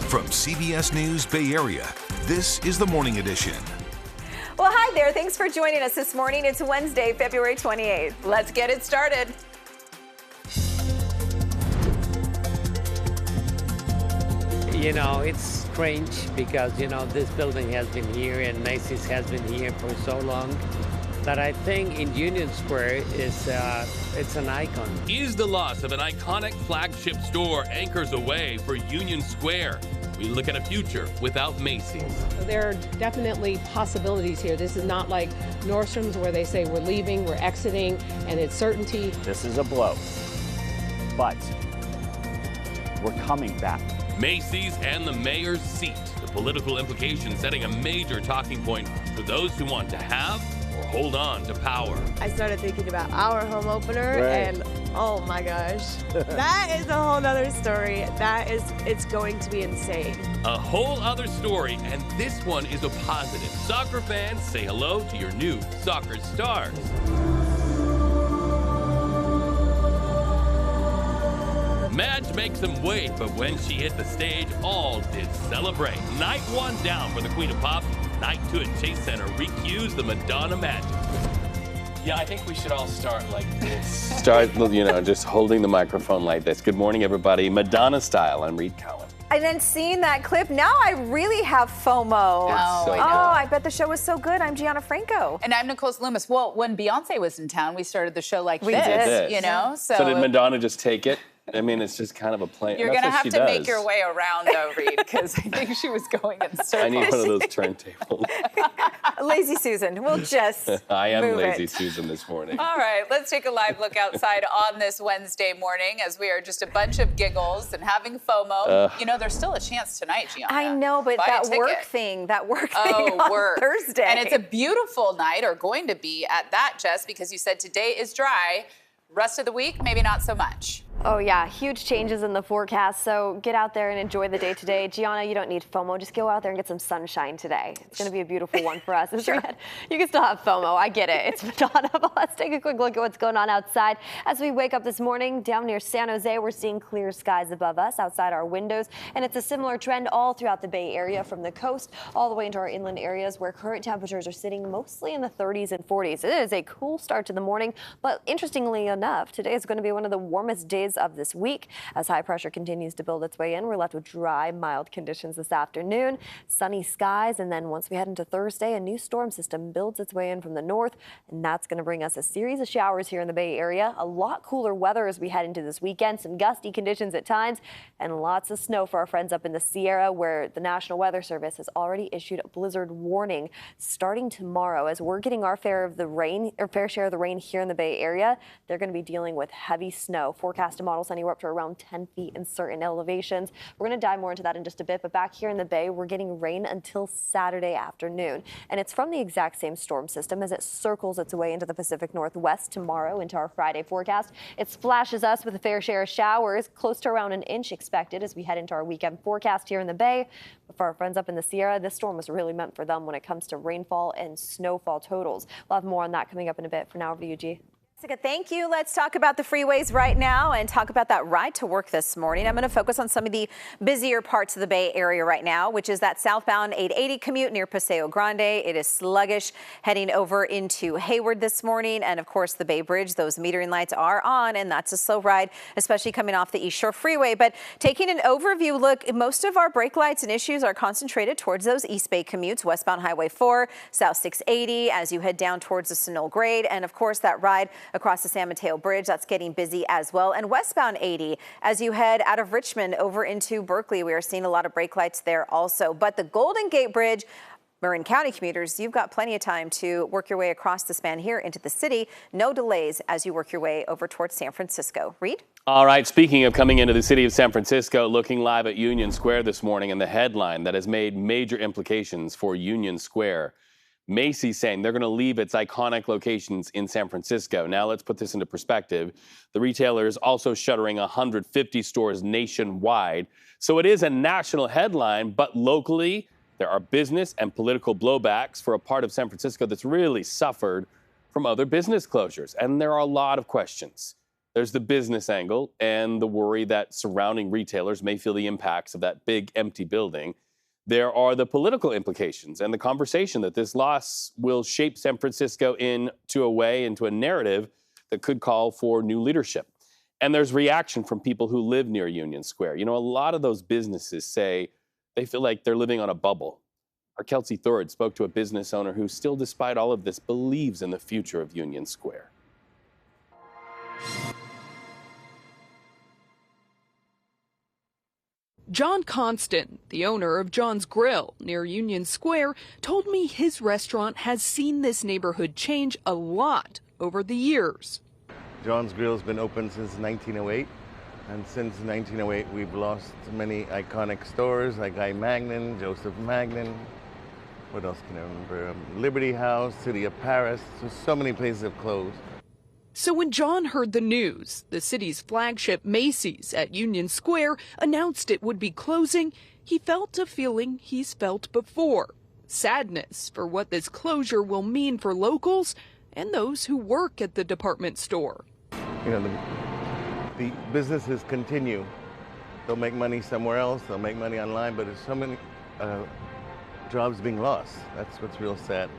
From CBS News Bay Area, this is the Morning Edition. Well, hi there. Thanks for joining us this morning. It's Wednesday, February 28th. Let's get it started. You know, it's strange because, this building has been here and Macy's has been here for so long that I think in Union Square it's an icon. Is the loss of an iconic flagship store anchors away for Union Square? We look at a future without Macy's. There are definitely possibilities here. This is not like Nordstrom's where they say we're leaving, we're exiting, and it's certainty. This is a blow, but we're coming back. Macy's and the mayor's seat. The political implications setting a major talking point for those who want to have or hold on to power. I started thinking about our home opener, and oh my gosh, that is a whole nother story. It's going to be insane. A whole other story, and this one is a positive. Soccer fans, say hello to your new soccer stars. Madge makes them wait, but when she hit the stage, all did celebrate. Night one down for the Queen of Pop. Night two at Chase Center recues the Madonna magic. Yeah, I think we should all start like this. Start, just holding the microphone like this. Good morning, everybody. Madonna style. I'm Reed Cowan. And then seeing that clip, now I really have FOMO. I bet the show was so good. I'm Gianna Franco. And I'm Nicole Loomis. Well, when Beyonce was in town, we started the show like We this, did. So did Madonna just take it? I mean, it's just kind of a play. You're going to have to make your way around, though, Reed, because I think she was going in circles. I need one of those turntables. Lazy Susan. We'll just I am move Lazy it. Susan this morning. All right, let's take a live look outside on this Wednesday morning as we are just a bunch of giggles and having FOMO. There's still a chance tonight, Gianna. I know, but Buy a that ticket. work thing on work. Thursday. And it's a beautiful night, or going to be at that, Jess, because you said today is dry. Rest of the week, maybe not so much. Oh, yeah. Huge changes in the forecast. So get out there and enjoy the day today. Gianna, you don't need FOMO. Just go out there and get some sunshine today. It's going to be a beautiful one for us. Sure. You can still have FOMO. I get it. It's Madonna. But let's take a quick look at what's going on outside. As we wake up this morning down near San Jose, we're seeing clear skies above us outside our windows. And it's a similar trend all throughout the Bay Area, from the coast all the way into our inland areas, where current temperatures are sitting mostly in the 30s and 40s. It is a cool start to the morning. But interestingly enough, today is going to be one of the warmest days of this week. As high pressure continues to build its way in, we're left with dry, mild conditions this afternoon, sunny skies, and then once we head into Thursday, a new storm system builds its way in from the north, and that's going to bring us a series of showers here in the Bay Area. A lot cooler weather as we head into this weekend, some gusty conditions at times, and lots of snow for our friends up in the Sierra, where the National Weather Service has already issued a blizzard warning starting tomorrow. As we're getting our fair share of the rain here in the Bay Area, they're going to be dealing with heavy snow. Forecast models anywhere up to around 10 feet in certain elevations. We're going to dive more into that in just a bit, but back here in the Bay, we're getting rain until Saturday afternoon. And it's from the exact same storm system as it circles its way into the Pacific Northwest tomorrow into our Friday forecast. It splashes us with a fair share of showers, close to around an inch expected as we head into our weekend forecast here in the Bay. But for our friends up in the Sierra, this storm was really meant for them when it comes to rainfall and snowfall totals. We'll have more on that coming up in a bit. For now, over to you, G. Jessica, thank you. Let's talk about the freeways right now and talk about that ride to work this morning. I'm going to focus on some of the busier parts of the Bay Area right now, which is that southbound 880 commute near Paseo Grande. It is sluggish heading over into Hayward this morning. And of course, the Bay Bridge, those metering lights are on, and that's a slow ride, especially coming off the East Shore Freeway. But taking an overview look, most of our brake lights and issues are concentrated towards those East Bay commutes, westbound Highway 4, South 680, as you head down towards the Sunol Grade. And of course, that ride across the San Mateo Bridge, that's getting busy as well. And westbound 80, as you head out of Richmond over into Berkeley, we are seeing a lot of brake lights there also. But the Golden Gate Bridge, Marin County commuters, you've got plenty of time to work your way across the span here into the city. No delays as you work your way over towards San Francisco. Reed? All right, speaking of coming into the city of San Francisco, looking live at Union Square this morning, and the headline that has made major implications for Union Square. Macy's saying they're going to leave its iconic locations in San Francisco. Now let's put this into perspective. The retailer is also shuttering 150 stores nationwide. So it is a national headline, but locally there are business and political blowbacks for a part of San Francisco that's really suffered from other business closures. And there are a lot of questions. There's the business angle and the worry that surrounding retailers may feel the impacts of that big empty building. There are the political implications and the conversation that this loss will shape San Francisco into a narrative that could call for new leadership. And there's reaction from people who live near Union Square. You know, a lot of those businesses say they feel like they're living on a bubble. Our Kelsey Thorud spoke to a business owner who still, despite all of this, believes in the future of Union Square. John Constant, the owner of John's Grill near Union Square, told me his restaurant has seen this neighborhood change a lot over the years. John's Grill's been open since 1908, and since 1908 we've lost many iconic stores like I. Magnin, Joseph Magnin. What else can I remember? Liberty House, City of Paris. So many places have closed. So when John heard the news, the city's flagship Macy's at Union Square announced it would be closing, he felt a feeling he's felt before. Sadness for what this closure will mean for locals and those who work at the department store. You know, the businesses continue. They'll make money somewhere else, they'll make money online, but there's so many jobs being lost. That's what's real sad.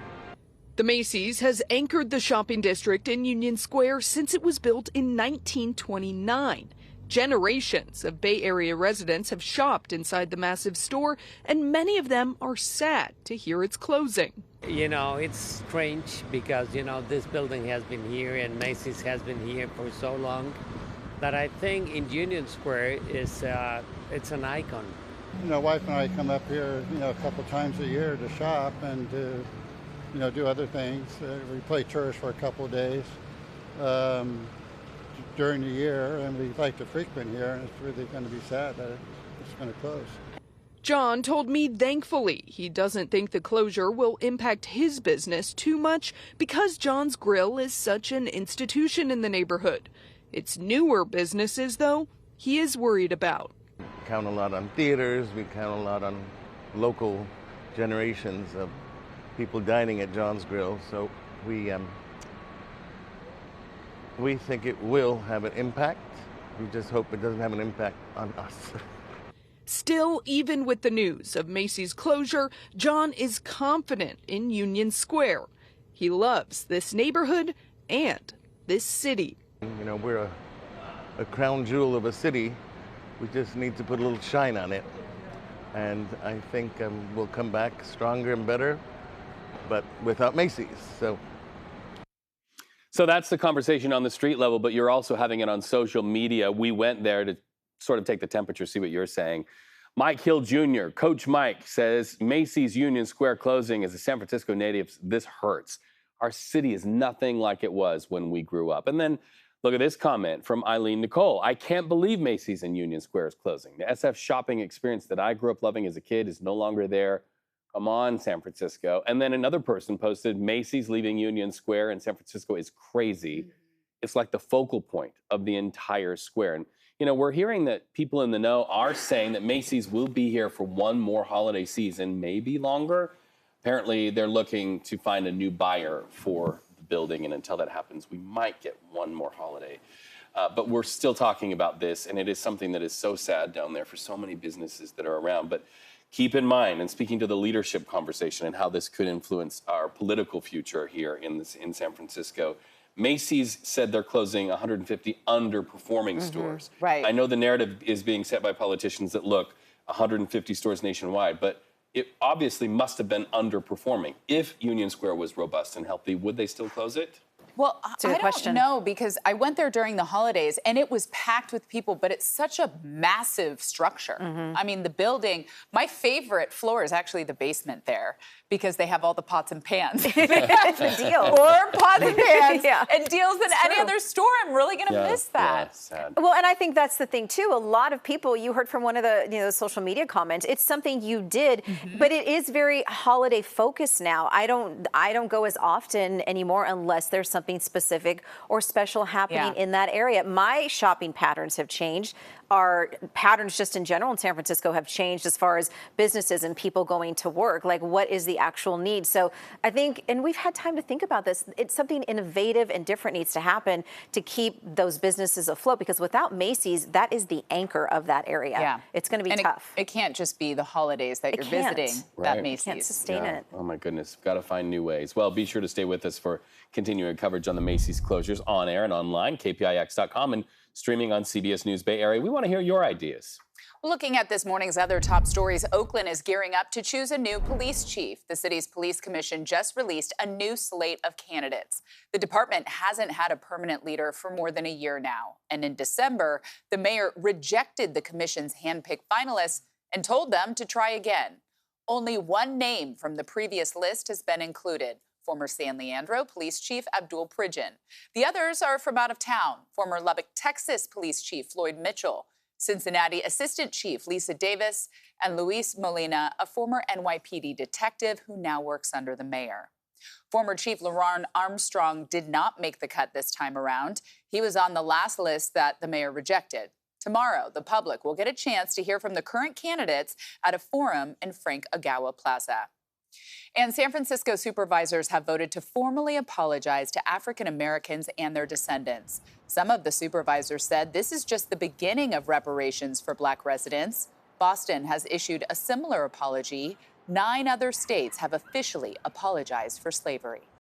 The Macy's has anchored the shopping district in Union Square since it was built in 1929. Generations of Bay Area residents have shopped inside the massive store, and many of them are sad to hear it's closing. You know, it's strange because, you know, this building has been here and Macy's has been here for so long that I think in Union Square it's an icon. You know, wife and I come up here, you know, a couple times a year to shop and to, you know, do other things. We play church for a couple of days during the year, and we like to frequent here, and it's really going to be sad that it's going to close. John told me thankfully he doesn't think the closure will impact his business too much because John's Grill is such an institution in the neighborhood. It's newer businesses, though, he is worried about. We count a lot on theaters, we count a lot on local generations of people dining at John's Grill, so we think it will have an impact. We just hope it doesn't have an impact on us. Still, even with the news of Macy's closure, John is confident in Union Square. He loves this neighborhood and this city. You know, we're a crown jewel of a city. We just need to put a little shine on it. And I think we'll come back stronger and better, but without Macy's. So that's the conversation on the street level, but you're also having it on social media. We went there to sort of take the temperature, see what you're saying. Mike Hill Jr., Coach Mike, says Macy's Union Square closing. As a San Francisco native, this hurts. Our city is nothing like it was when we grew up. And then look at this comment from Eileen Nicole. I can't believe Macy's in Union Square is closing. The SF shopping experience that I grew up loving as a kid is no longer there. Come on, San Francisco. And then another person posted, Macy's leaving Union Square in San Francisco is crazy. It's like the focal point of the entire square. And, you know, we're hearing that people in the know are saying that Macy's will be here for one more holiday season, maybe longer. Apparently, they're looking to find a new buyer for the building. And until that happens, we might get one more holiday. But we're still talking about this, and it is something that is so sad down there for so many businesses that are around. But keep in mind, and speaking to the leadership conversation and how this could influence our political future here in San Francisco, Macy's said they're closing 150 underperforming stores. Right. I know the narrative is being set by politicians that, look, 150 stores nationwide, but it obviously must have been underperforming. If Union Square was robust and healthy, would they still close it? Well, I don't know, because I went there during the holidays and it was packed with people, but it's such a massive structure. I mean, the building, my favorite floor is actually the basement there because they have all the pots and pans. The deal. More pots and pans Yeah. and deals than any other store. I'm really going to miss that. Yeah, sad. Well, and I think that's the thing too. A lot of people, you heard from one of the social media comments, it's something you did, but it is very holiday focused now. I don't go as often anymore unless there's something specific or special happening in that area. My shopping patterns have changed. our patterns just in general in San Francisco have changed as far as businesses and people going to work. Like, what is the actual need? So I think, and we've had time to think about this, it's something innovative and different needs to happen to keep those businesses afloat, because without Macy's, that is the anchor of that area. Yeah. It's going to be and tough. It can't just be the holidays that you're visiting that Macy's. Can't sustain it. Oh my goodness, got to find new ways. Well, be sure to stay with us for continuing coverage on the Macy's closures on air and online, KPIX.com, and streaming on CBS News Bay Area. We want to hear your ideas. Looking at this morning's other top stories, Oakland is gearing up to choose a new police chief. The city's police commission just released a new slate of candidates. The department hasn't had a permanent leader for more than a year now. And in December, the mayor rejected the commission's handpicked finalists and told them to try again. Only one name from the previous list has been included: former San Leandro Police Chief Abdul Pridgen. The others are from out of town: former Lubbock, Texas Police Chief Floyd Mitchell, Cincinnati Assistant Chief Lisa Davis, and Luis Molina, a former NYPD detective who now works under the mayor. Former Chief LaRon Armstrong did not make the cut this time around. He was on the last list that the mayor rejected. Tomorrow, the public will get a chance to hear from the current candidates at a forum in Frank Ogawa Plaza. And San Francisco supervisors have voted to formally apologize to African Americans and their descendants. Some of the supervisors said this is just the beginning of reparations for Black residents. Boston has issued a similar apology. 9 other states have officially apologized for slavery.